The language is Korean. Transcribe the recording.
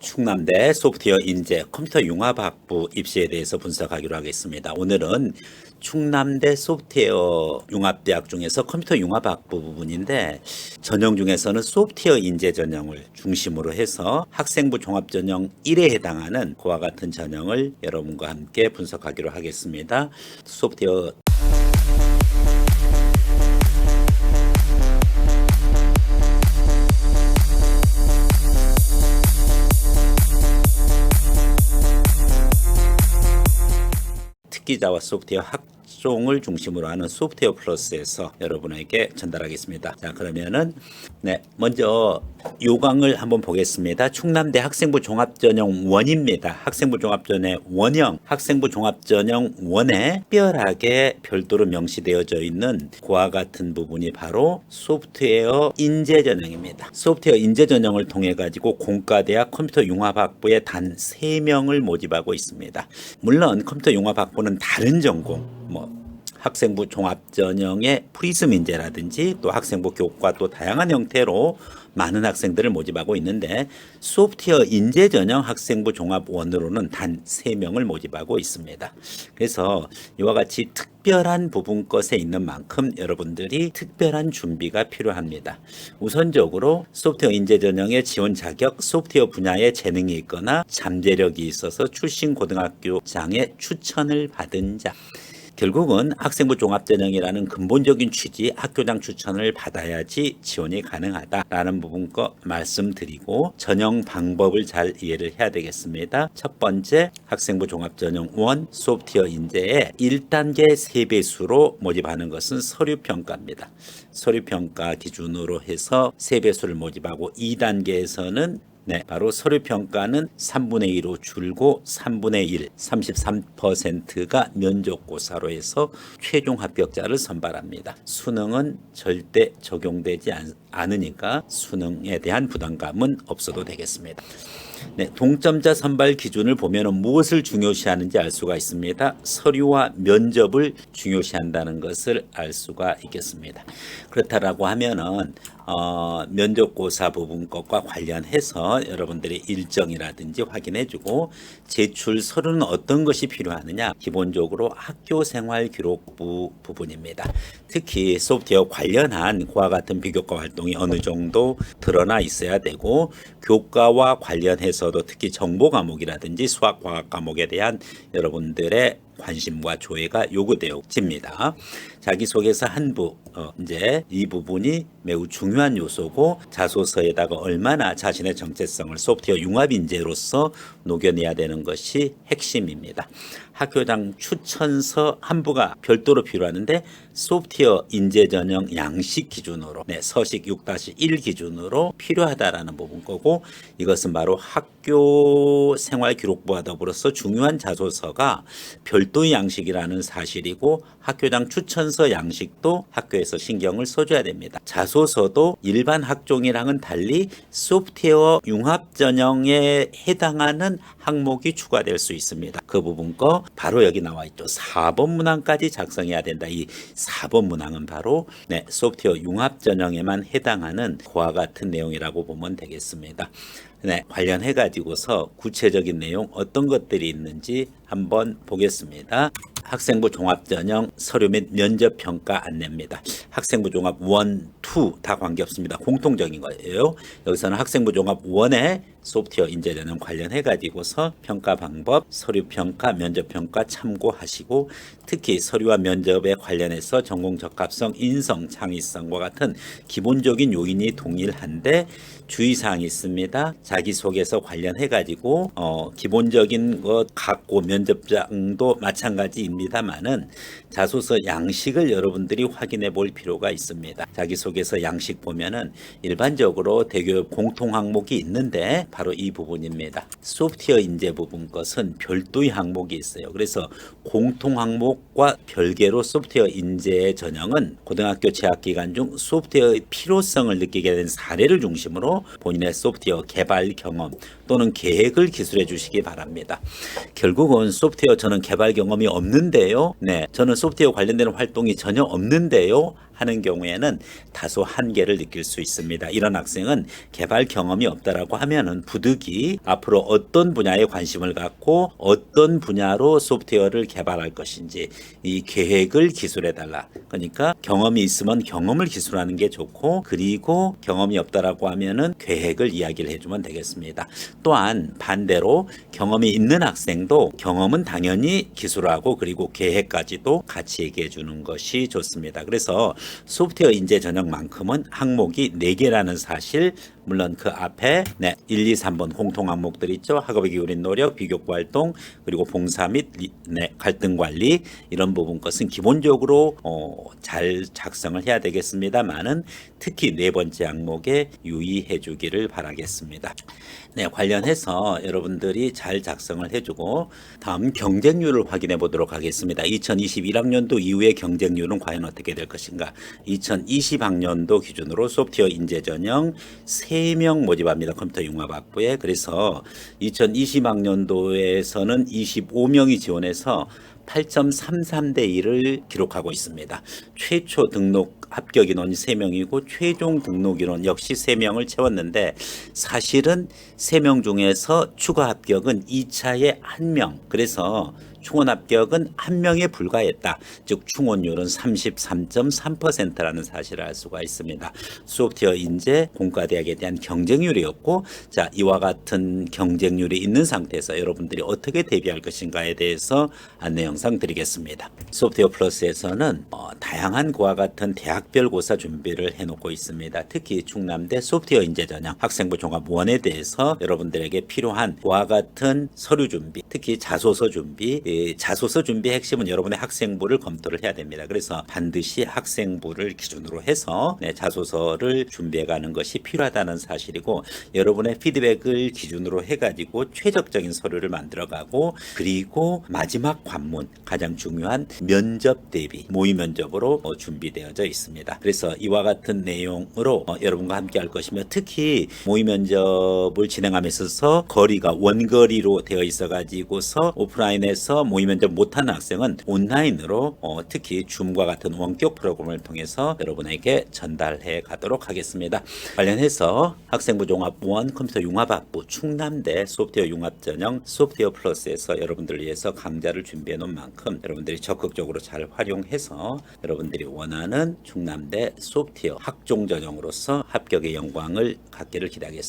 충남대 소프트웨어 인재 컴퓨터 융합학부 입시에 대해서 분석하기로 하겠습니다. 오늘은 충남대 소프트웨어 융합대학 중에서 컴퓨터 융합학부 부분인데 전형 중에서는 소프트웨어 인재 전형을 중심으로 해서 학생부 종합전형 1에 해당하는 그와 같은 전형을 여러분과 함께 분석하기로 하겠습니다. 소프트웨어 특기자와 소프트웨어 학종을 중심으로 하는 소프트웨어 플러스에서 여러분에게 전달하겠습니다. 자, 그러면은 먼저 요강을 한번 보겠습니다. 충남대 학생부 종합전형 1입니다. 학생부 종합전형 원형, 학생부 종합전형 1에 특별하게 별도로 명시되어져 있는 그와 같은 부분이 바로 소프트웨어 인재 전형입니다. 소프트웨어 인재 전형을 통해 가지고 공과대학 컴퓨터 융합학부에 단 3명을 모집하고 있습니다. 물론 컴퓨터 융합학부는 다른 전공, 학생부 종합전형의 프리즘 인재라든지 또 학생부 교과 또 다양한 형태로 많은 학생들을 모집하고 있는데 소프트웨어 인재 전형 학생부 종합원으로는 단 3명을 모집하고 있습니다. 그래서 이와 같이 특별한 부분 것에 있는 만큼 여러분들이 특별한 준비가 필요합니다. 우선적으로 소프트웨어 인재 전형의 지원 자격, 소프트웨어 분야에 재능이 있거나 잠재력이 있어서 출신 고등학교장의 추천을 받은 자. 결국은 학생부 종합전형이라는 근본적인 취지, 학교장 추천을 받아야지 지원이 가능하다라는 부분 거 말씀드리고 전형 방법을 잘 이해를 해야 되겠습니다. 첫 번째, 학생부 종합전형 1 소프트웨어 인재의 1단계 3배수로 모집하는 것은 서류평가입니다. 서류평가 기준으로 해서 3배수를 모집하고 2단계에서는 바로 서류평가는 3분의 2로 줄고 3분의 1, 33%가 면접고사로 해서 최종 합격자를 선발합니다. 수능은 절대 적용되지 않으니까 수능에 대한 부담감은 없어도 되겠습니다. 동점자 선발 기준을 보면 무엇을 중요시하는지 알 수가 있습니다. 서류와 면접을 중요시한다는 것을 알 수가 있겠습니다. 그렇다라고 하면은 면접고사 부분 것과 관련해서 여러분들의 일정이라든지 확인해주고 제출 서류는 어떤 것이 필요하느냐, 기본적으로 학교생활기록부 부분입니다. 특히 소프트웨어 관련한 그와 같은 비교과 활동이 어느 정도 드러나 있어야 되고 교과와 관련해서도 특히 정보 과목이라든지 수학 과학 과목에 대한 여러분들의 관심과 조회가 요구되어집니다. 자기소개서 한부, 이제 이 부분이 매우 중요한 요소고 자소서에다가 얼마나 자신의 정체성을 소프트웨어 융합 인재로서 녹여내야 되는 것이 핵심입니다. 학교장 추천서 한부가 별도로 필요하는데 소프트웨어 인재 전형 양식 기준으로 서식 6-1 기준으로 필요하다라는 부분 거고 이것은 바로 학교 생활 기록부와 더불어서 중요한 자소서가 별도의 양식이라는 사실이고 학교장 추천서 양식도 학교에서 신경을 써줘야 됩니다. 자소서도 일반 학종이랑은 달리 소프트웨어 융합 전형에 해당하는 항목이 추가될 수 있습니다. 그 부분 거 바로 여기 나와 있죠. 4번 문항까지 작성해야 된다. 이 4번 문항은 바로 소프트웨어 융합 전형에만 해당하는 그와 같은 내용이라고 보면 되겠습니다. 관련해 가지고서 구체적인 내용 어떤 것들이 있는지 한번 보겠습니다. 학생부 종합전형 서류 및 면접평가 안내입니다. 학생부 종합 1, 2 다 관계없습니다. 공통적인 거예요. 여기서는 학생부 종합 1에 소프트웨어 인재 전형 관련해 가지고서 평가 방법, 서류평가, 면접평가 참고하시고 특히 서류와 면접에 관련해서 전공 적합성, 인성, 창의성과 같은 기본적인 요인이 동일한데 주의사항이 있습니다. 자기소개서 관련해 가지고 기본적인 것 갖고 면접장도 마찬가지입니다만은 자소서 양식을 여러분들이 확인해 볼 필요가 있습니다. 자기소개서 양식 보면은 일반적으로 대교육 공통 항목이 있는데 바로 이 부분입니다. 소프트웨어 인재 부분 것은 별도의 항목이 있어요. 그래서 공통 항목과 별개로 소프트웨어 인재의 전형은 고등학교 재학 기간 중 소프트웨어의 필요성을 느끼게 된 사례를 중심으로 본인의 소프트웨어 개발 경험 또는 계획을 기술해 주시기 바랍니다. 결국은 소프트웨어 저는 개발 경험이 없는데요. 저는 소프트웨어 관련되는 활동이 전혀 없는데요. 하는 경우에는 다소 한계를 느낄 수 있습니다. 이런 학생은 개발 경험이 없다라고 하면은 부득이 앞으로 어떤 분야에 관심을 갖고 어떤 분야로 소프트웨어를 개발할 것인지 이 계획을 기술해 달라. 그러니까 경험이 있으면 경험을 기술하는 게 좋고, 그리고 경험이 없다라고 하면은 계획을 이야기를 해주면 되겠습니다. 또한 반대로 경험이 있는 학생도 경험은 당연히 기술하고 그리고 계획까지도 같이 얘기해 주는 것이 좋습니다. 그래서 소프트웨어 인재 전형만큼은 항목이 4개라는 사실, 물론 그 앞에 1, 2, 3번 공통 항목들 있죠. 학업에 기울인 노력, 비교과 활동, 그리고 봉사 및 갈등 관리, 이런 부분 것은 기본적으로 잘 작성을 해야 되겠습니다만은 특히 4번째 항목에 유의해 주기를 바라겠습니다. 네, 관련해서 여러분들이 잘 작성을 해주고 다음 경쟁률을 확인해 보도록 하겠습니다. 2021학년도 이후의 경쟁률은 과연 어떻게 될 것인가. 2020학년도 기준으로 소프트웨어 인재 전형 3명 모집합니다. 컴퓨터 융합학부에. 그래서 2020학년도에서는 25명이 지원해서 8.33대 1을 기록하고 있습니다. 최초 등록 합격 인원이 3명이고 최종 등록 인원 역시 3명을 채웠는데, 사실은 3명 중에서 추가 합격은 2차에 1명. 그래서 충원 합격은 1명에 불과했다. 즉 충원율은 33.3%라는 사실을 알 수가 있습니다. 소프트웨어 인재 공과대학에 대한 경쟁률이었고, 자, 이와 같은 경쟁률이 있는 상태에서 여러분들이 어떻게 대비할 것인가에 대해서 안내 영상 드리겠습니다. 소프트웨어 플러스에서는 다양한 그와 같은 대학별 고사 준비를 해놓고 있습니다. 특히 충남대 소프트웨어 인재 전형 학생부 종합 1에 대해서 여러분들에게 필요한 그와 같은 서류 준비, 특히 자소서 준비, 자소서 준비의 핵심은 여러분의 학생부를 검토를 해야 됩니다. 그래서 반드시 학생부를 기준으로 해서 자소서를 준비해가는 것이 필요하다는 사실이고, 여러분의 피드백을 기준으로 해가지고 최적적인 서류를 만들어가고, 그리고 마지막 관문, 가장 중요한 면접 대비 모의 면접으로 준비되어져 있습니다. 그래서 이와 같은 내용으로 여러분과 함께 할 것이며, 특히 모의 면접을 진행함에 있어서 거리가 원거리로 되어 있어가지고서 오프라인에서 모의 면접 못하는 학생은 온라인으로 특히 줌과 같은 원격 프로그램을 통해서 여러분에게 전달해 가도록 하겠습니다. 관련해서 학생부 종합 1 컴퓨터 융합학부 충남대 소프트웨어 융합 전형 소프트웨어 플러스에서 여러분들을 위해서 강좌를 준비해 놓은 만큼 여러분들이 적극적으로 잘 활용해서 여러분들이 원하는 충남대 소프트웨어 학종 전형으로서 합격의 영광을 갖기를 기대하겠습니다.